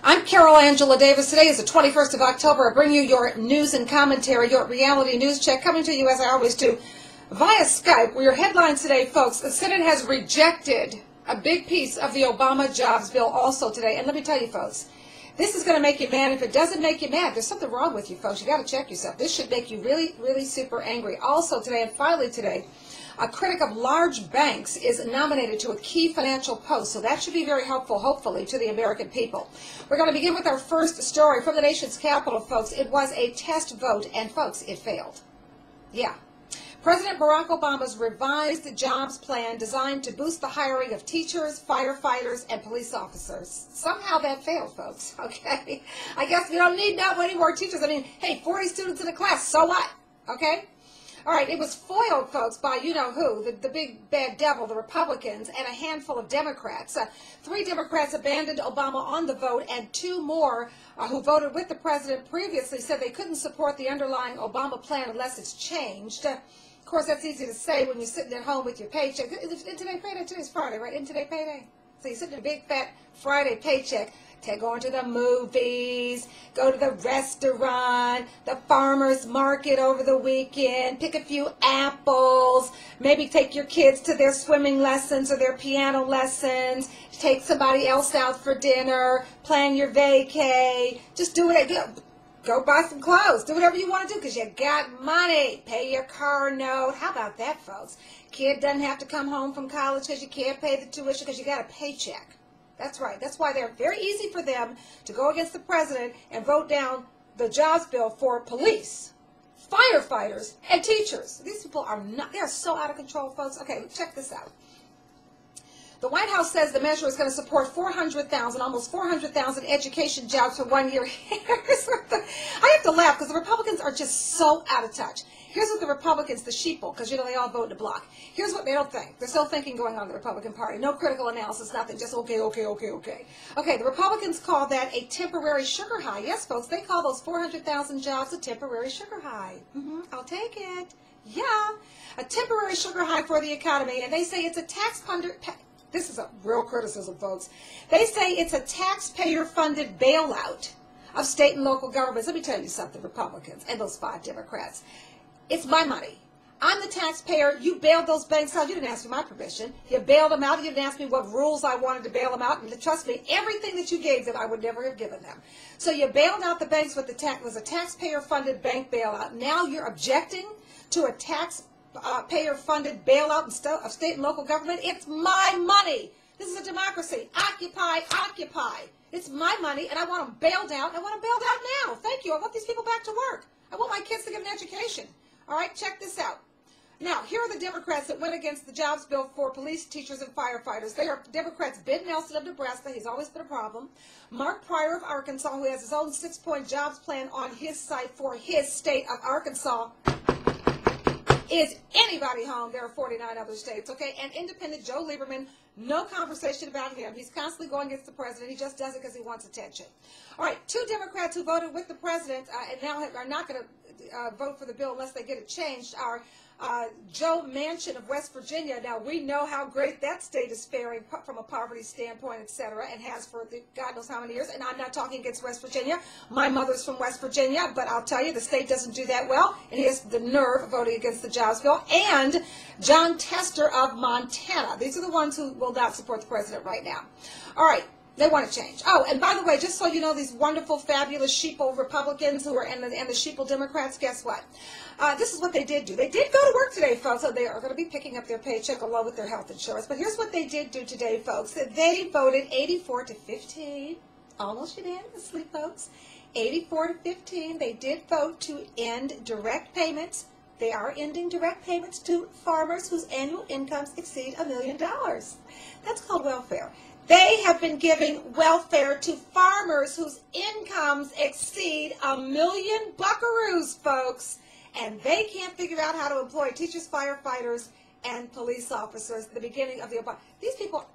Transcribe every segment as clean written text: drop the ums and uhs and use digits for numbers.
I'm Carol Angela Davis. Today is the 21st of October. I bring you your news and commentary, your reality news check, coming to you as I always do via Skype. With your headlines today, folks, the Senate has rejected a big piece of the Obama jobs bill also today. And let me tell you, folks, this is going to make you mad. If it doesn't make you mad, there's something wrong with you, folks. You got to check yourself. This should make you really, really super angry. Also today, and finally today, a critic of large banks is nominated to a key financial post, so that should be very helpful, hopefully, to the American people. We're going to begin with our first story from the nation's capital, folks. It was a test vote, and, folks, it failed. Yeah. President Barack Obama's revised jobs plan designed to boost the hiring of teachers, firefighters, and police officers. Somehow that failed, folks, okay? I guess we don't need that many more teachers. I mean, hey, 40 students in a class, so what, okay? All right, it was foiled, folks, by you-know-who, the big bad devil, the Republicans, and a handful of Democrats. 3 Democrats abandoned Obama on the vote, and 2 more who voted with the president previously said they couldn't support the underlying Obama plan unless it's changed. Of course, that's easy to say when you're sitting at home with your paycheck. Isn't today payday? Today's Friday, right? Isn't today payday? So you're sitting in a big, fat Friday paycheck. Going to the movies, go to the restaurant, the farmer's market over the weekend, pick a few apples, maybe take your kids to their swimming lessons or their piano lessons, take somebody else out for dinner, plan your vacay, just do it. Go buy some clothes, do whatever you want to do because you got money, pay your car note. How about that, folks? Kid doesn't have to come home from college because you can't pay the tuition because you got a paycheck. That's right. That's why they're very easy for them to go against the president and vote down the jobs bill for police, firefighters, and teachers. These people are not, they are so out of control, folks. Okay, check this out. The White House says the measure is going to support 400,000, almost 400,000 education jobs for 1 year. I have to laugh because the Republicans are just so out of touch. Here's what the Republicans, the sheeple, because they all vote in a block. Here's what they don't think. There's no thinking going on in the Republican Party. No critical analysis, nothing. Just okay. Okay, the Republicans call that a temporary sugar high. Yes, folks, they call those 400,000 jobs a temporary sugar high. I'll take it. Yeah, a temporary sugar high for the economy, and they say it's a tax-funded. This is a real criticism, folks. They say it's a taxpayer-funded bailout of state and local governments. Let me tell you something, Republicans and those 5 Democrats. It's my money. I'm the taxpayer. You bailed those banks out. You didn't ask for my permission. You bailed them out. You didn't ask me what rules I wanted to bail them out. And trust me, everything that you gave them, I would never have given them. So you bailed out the banks with was a taxpayer-funded bank bailout. Now you're objecting to a taxpayer-funded bailout of state and local government. It's my money. This is a democracy. Occupy, occupy. It's my money, and I want them bailed out. I want them bailed out now. Thank you. I want these people back to work. I want my kids to get an education. All right, check this out. Now, here are the Democrats that went against the jobs bill for police, teachers, and firefighters. They are Democrats Ben Nelson of Nebraska. He's always been a problem. Mark Pryor of Arkansas, who has his own 6-point jobs plan on his site for his state of Arkansas. Is anybody home? There are 49 other states, okay? And independent Joe Lieberman, no conversation about him. He's constantly going against the president. He just does it because he wants attention. All right, 2 Democrats who voted with the president and now are not going to vote for the bill unless they get it changed are Joe Manchin of West Virginia. Now, we know how great that state is faring from a poverty standpoint, et cetera, and has for God knows how many years. And I'm not talking against West Virginia. My mother's from West Virginia, but I'll tell you, the state doesn't do that well, and he has the nerve of voting against the jobs bill. And John Tester of Montana. These are the ones who will not support the president right now. All right. They want to change. Oh, and by the way, just so you know, these wonderful, fabulous sheeple Republicans who are and the sheeple Democrats, guess what? This is what they did do. They did go to work today, folks, so they are going to be picking up their paycheck along with their health insurance. But here's what they did do today, folks. They voted 84 to 15, almost unanimously, folks. 84 to 15. They did vote to end direct payments. They are ending direct payments to farmers whose annual incomes exceed $1 million. That's called welfare. They have been giving welfare to farmers whose incomes exceed $1 million buckaroos, folks. And they can't figure out how to employ teachers, firefighters, and police officers at the beginning of the Obama. These people,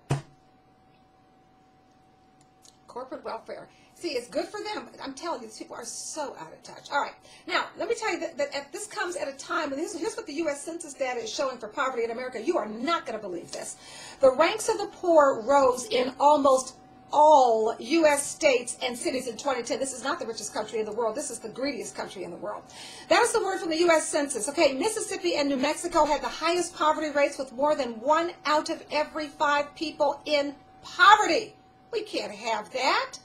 corporate welfare. See, it's good for them, but I'm telling you, these people are so out of touch. All right. Now, let me tell you that this comes at a time, and here's what the U.S. Census data is showing for poverty in America. You are not going to believe this. The ranks of the poor rose in almost all U.S. states and cities in 2010. This is not the richest country in the world. This is the greediest country in the world. That is the word from the U.S. Census. Okay, Mississippi and New Mexico had the highest poverty rates with more than 1 out of every 5 people in poverty. We can't have that.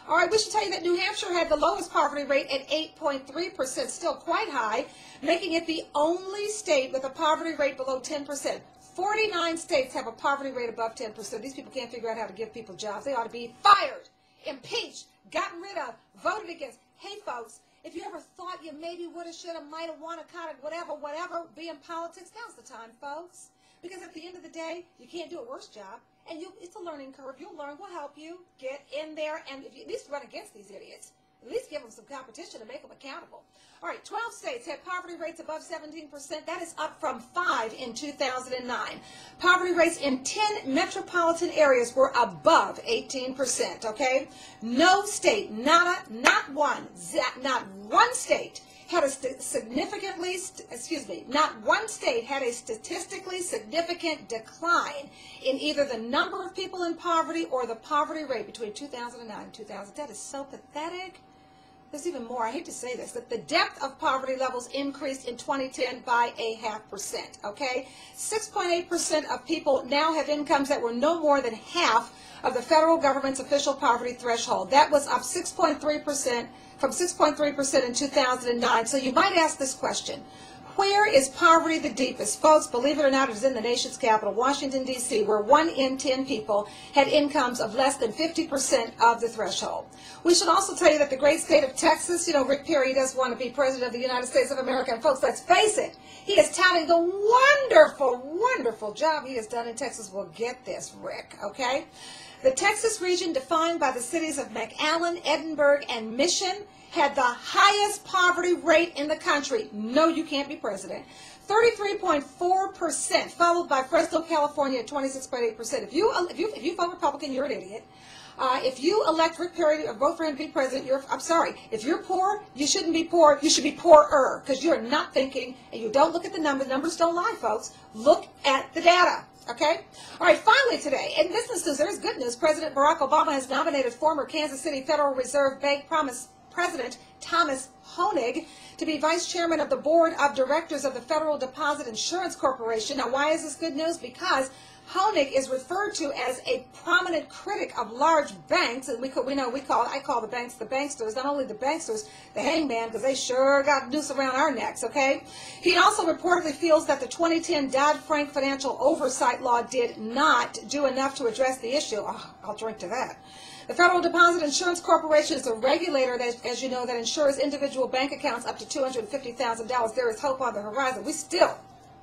All right, we should tell you that New Hampshire had the lowest poverty rate at 8.3%, still quite high, making it the only state with a poverty rate below 10%. 49 states have a poverty rate above 10%. These people can't figure out how to give people jobs. They ought to be fired, impeached, gotten rid of, voted against. Hey, folks, if you ever thought you maybe woulda, shoulda, mighta, wanna, kinda, whatever, be in politics, now's the time, folks. Because at the end of the day, you can't do a worse job. And it's a learning curve. You'll learn. We'll help you get in there and if you at least run against these idiots. At least give them some competition to make them accountable. All right, 12 states had poverty rates above 17%. That is up from 5 in 2009. Poverty rates in 10 metropolitan areas were above 18%, okay? No state, not one state had not one state had a statistically significant decline in either the number of people in poverty or the poverty rate between 2009 and 2000. That is so pathetic. There's even more. I hate to say this, that the depth of poverty levels increased in 2010 by 0.5%, okay? 6.8% of people now have incomes that were no more than half of the federal government's official poverty threshold. That was up 6.3% from 6.3% in 2009. So you might ask this question. Where is poverty the deepest? Folks, believe it or not, it is in the nation's capital, Washington, D.C., where 1 in 10 people had incomes of less than 50% of the threshold. We should also tell you that the great state of Texas, you know, Rick Perry does want to be president of the United States of America. And folks, let's face it, he is touting the wonderful, wonderful job he has done in Texas. Well, get this, Rick, okay? The Texas region, defined by the cities of McAllen, Edinburgh, and Mission, had the highest poverty rate in the country. No, you can't be president. 33.4%, followed by Fresno, California at 26.8%. If you vote Republican, you're an idiot. If you elect Rick Perry or vote for him to be president, I'm sorry. If you're poor, you shouldn't be poor. You should be poorer because you're not thinking and you don't look at the numbers. Numbers don't lie, folks. Look at the data. Okay? All right, finally today, in business news, there is good news. President Barack Obama has nominated former Kansas City Federal Reserve Bank President Thomas Honig to be vice chairman of the board of directors of the Federal Deposit Insurance Corporation. Now, why is this good news? Because Honig is referred to as a prominent critic of large banks, and I call the banks the banksters. Not only the banksters, the hangman, because they sure got noose around our necks, okay? He also reportedly feels that the 2010 Dodd-Frank financial oversight law did not do enough to address the issue. Oh, I'll drink to that. The Federal Deposit Insurance Corporation is a regulator, that, as you know, that insures individual bank accounts up to $250,000. There is hope on the horizon. We still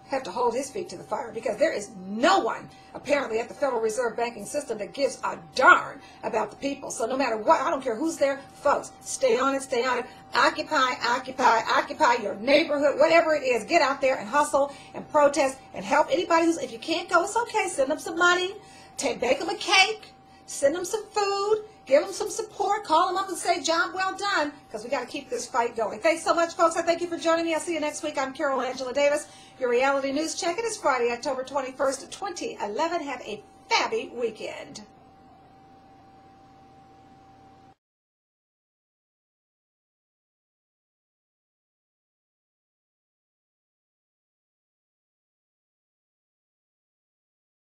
have to hold his feet to the fire because there is no one, apparently, at the Federal Reserve banking system that gives a darn about the people. So no matter what, I don't care who's there, folks, stay on it, stay on it. Occupy your neighborhood, whatever it is. Get out there and hustle and protest and help anybody who's, if you can't go, it's okay. Send them some money, bake them a cake. Send them some food, give them some support, call them up and say, job well done, because we got to keep this fight going. Thanks so much, folks. I thank you for joining me. I'll see you next week. I'm Carol Angela Davis, your reality news check. It is Friday, October 21st, 2011. Have a fabby weekend.